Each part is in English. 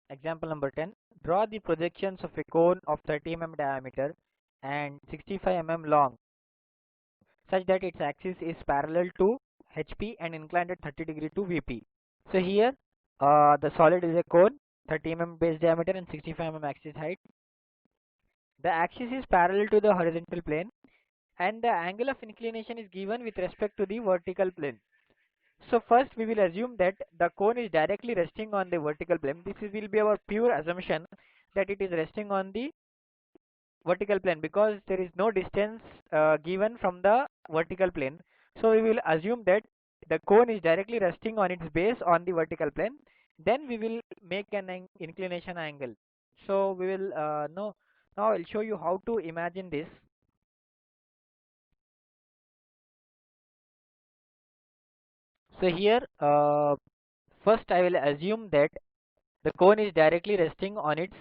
Example number 10. Draw the projections of a cone of 30 mm diameter and 65 mm long such that its axis is parallel to HP and inclined at 30 degree to VP. So here the solid is a cone, 30 mm base diameter and 65 mm axis height. The axis is parallel to the horizontal plane and the angle of inclination is given with respect to the vertical plane. So first we will assume that the cone is directly resting on the vertical plane. Will be our pure assumption that it is resting on the vertical plane because there is no distance given from the vertical plane. So we will assume that the cone is directly resting on its base on the vertical plane. Then we will make an inclination angle. So we will now I'll show you how to imagine this. So here first I will assume that the cone is directly resting on its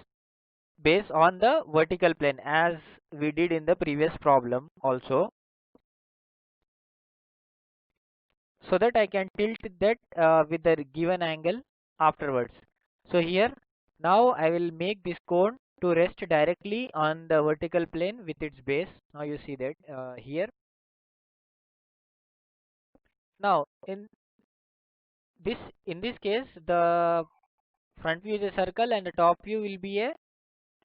base on the vertical plane as we did in the previous problem also, so that I can tilt that with the given angle afterwards. So here now I will make this cone to rest directly on the vertical plane with its base. Now you see that here. Now this in this case the front view is a circle and the top view will be a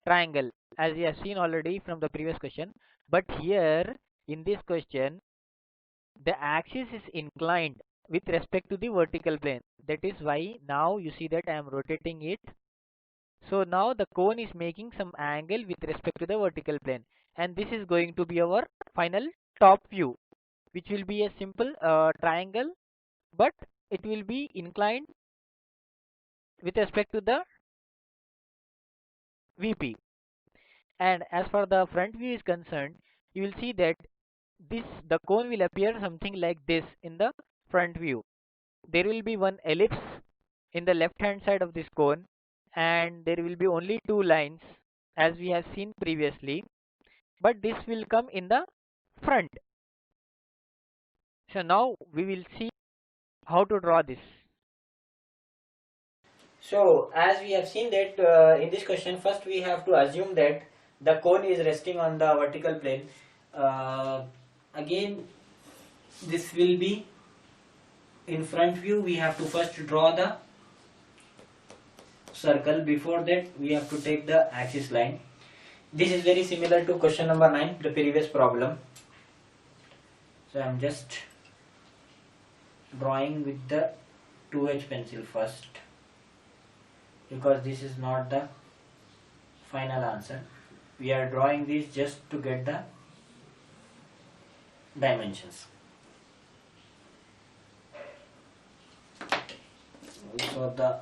triangle as we have seen already from the previous question. But here in this question the axis is inclined with respect to the vertical plane. That is why now you see that I am rotating it. So now the cone is making some angle with respect to the vertical plane, and this is going to be our final top view, which will be a simple triangle, but it will be inclined with respect to the VP. And as far the front view is concerned, you will see that the cone will appear something like this in the front view. There will be one ellipse in the left hand side of this cone, and there will be only two lines as we have seen previously, but this will come in the front. So now we will see how to draw this. So as we have seen that in this question, first we have to assume that the cone is resting on the vertical plane. Again, this will be in front view. We have to first draw the circle. Before that we have to take the axis line. This is very similar to question number 9, the previous problem. So I am just drawing with the 2H pencil first, because this is not the final answer. We are drawing this just to get the dimensions. So the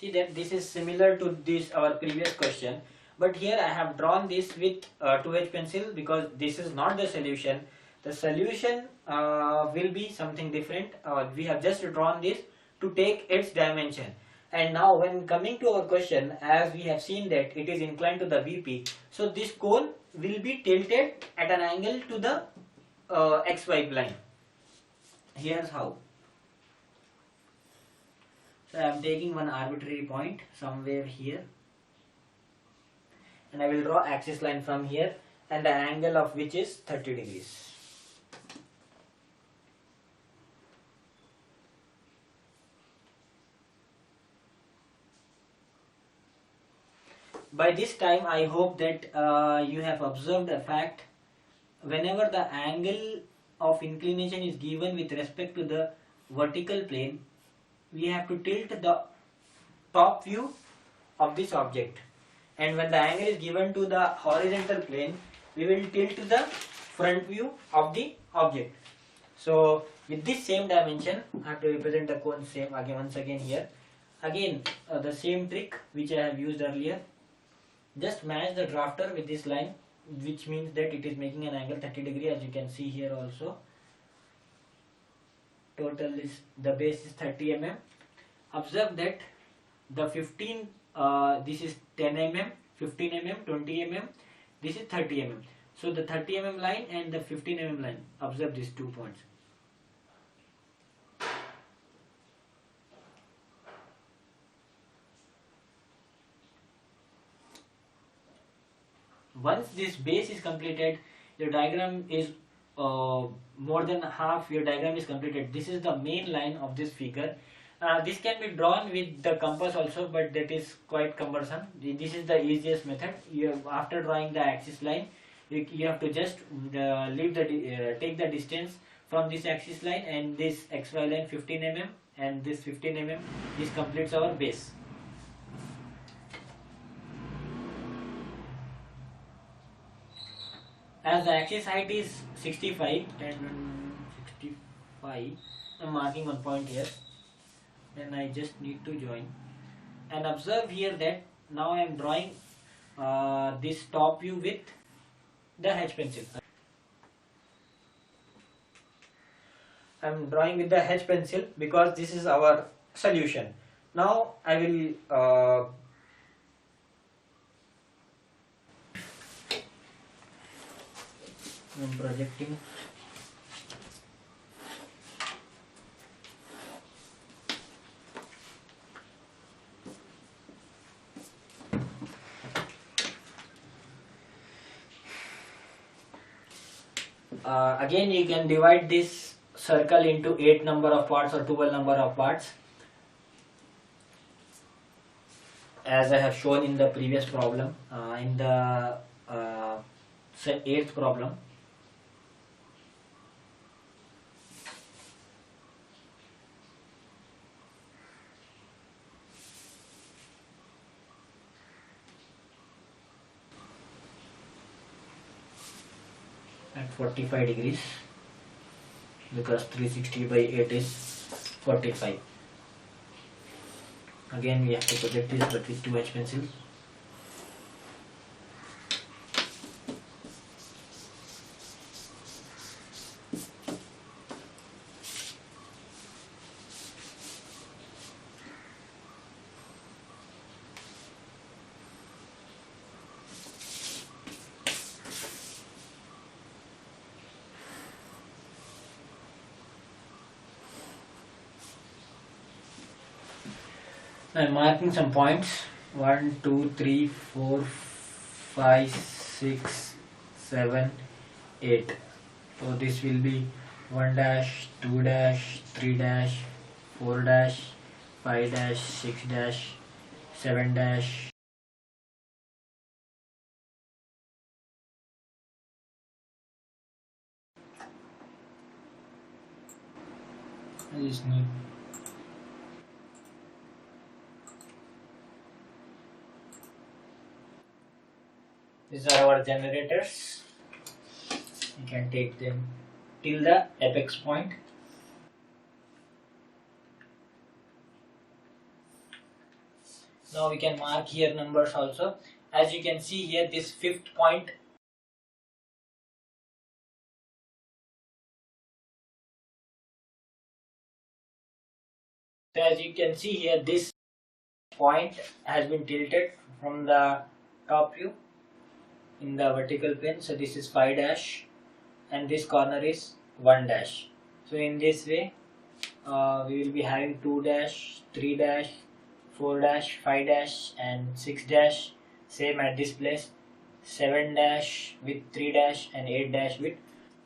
see that this is similar to this our previous question, but here I have drawn this with 2H pencil because this is not the solution. The solution will be something different. We have just drawn this to take its dimension. And now when coming to our question, as we have seen that it is inclined to the VP, so this cone will be tilted at an angle to the XY plane. Here's how. So I am taking one arbitrary point somewhere here, and I will draw axis line from here, and the angle of which is 30 degrees. By this time I hope that you have observed a fact. Whenever the angle of inclination is given with respect to the vertical plane, we have to tilt the top view of this object, and when the angle is given to the horizontal plane, we will tilt the front view of the object. So with this same dimension, I have to represent the cone same again once again here. Again the same trick which I have used earlier. Just match the drafter with this line which means that it is making an angle 30 degree, as you can see here also. Total is, the base is 30 mm. Observe that the 15, this is 10 mm, 15 mm, 20 mm, this is 30 mm. So the 30 mm line and the 15 mm line, observe these 2 points. Once this base is completed, your diagram is more than half your diagram is completed. This is the main line of this figure. This can be drawn with the compass also, but that is quite cumbersome. This is the easiest method. After drawing the axis line, you have to just take the distance from this axis line and this xy line 15 mm, and this 15 mm. This completes our base. As the axis height is 65 and 65, I'm marking one point here. Then I just need to join. And observe here that now I am drawing this top view with the H pencil. I am drawing with the H pencil because this is our solution. Now I will I'm projecting. Again, you can divide this circle into 8 number of parts or 12 number of parts, as I have shown in the previous problem, in the 8th problem. At 45 degrees, because 360 by 8 is 45. Again we have to project this, but with 2 H pencils. I'm marking some points. 1, 2, 3, 4, 5, 6, 7, 8. So this will be 1 dash, 2 dash, 3 dash, 4 dash, 5 dash, 6 dash, 7 dash. I just need these are our generators. You can take them till the apex point. Now we can mark here numbers also. As you can see here, this 5th point so as you can see here, this point has been tilted from the top view in the vertical plane. So this is 5 dash and this corner is 1 dash. So in this way we will be having 2 dash, 3 dash, 4 dash, 5 dash and 6 dash, same at this place, 7 dash with 3 dash and 8 dash with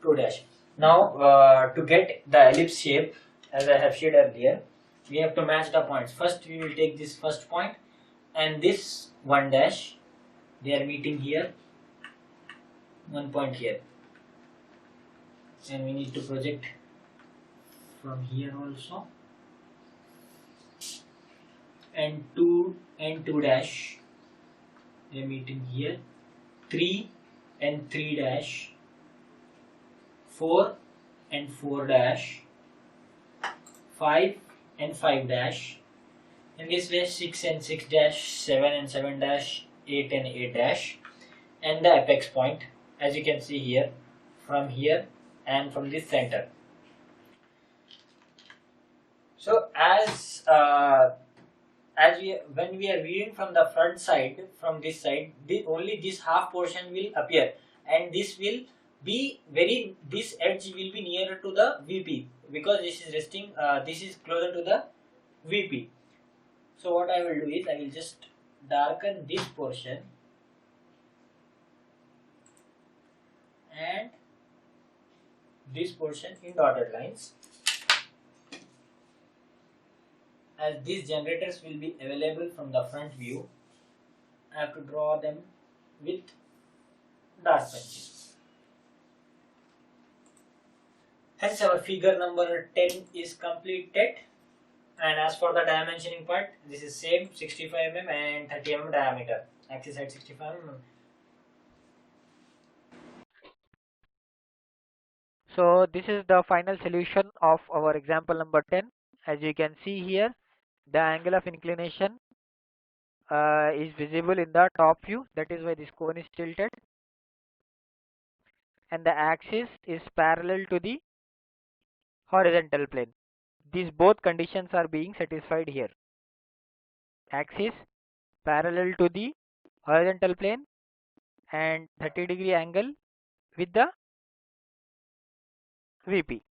2 dash. Now to get the ellipse shape, as I have showed earlier, we have to match the points. First we will take this first point and this 1 dash, they are meeting here, 1 point here, and we need to project from here also, and 2 and 2 dash, they are meeting here, 3 and 3 dash, 4 and 4 dash, 5 and 5 dash, in this way 6 and 6 dash, 7 and 7 dash, 8 and 8 dash, and the apex point as you can see here, from here and from this center. So as we when we are viewing from the front side, from this side, only this half portion will appear, and this will be this edge will be nearer to the VP, because this is resting, this is closer to the VP. So what I will do is I will just darken this portion and this portion in dotted lines, as these generators will be available from the front view. I have to draw them with dark pencil. Hence our figure number 10 is completed. And as for the dimensioning part, this is same 65 mm and 30 mm diameter. Axis at 65 mm. So this is the final solution of our example number 10. As you can see here, the angle of inclination is visible in the top view. That is why this cone is tilted. And the axis is parallel to the horizontal plane. These both conditions are being satisfied here. Axis parallel to the horizontal plane and 30-degree angle with the VP.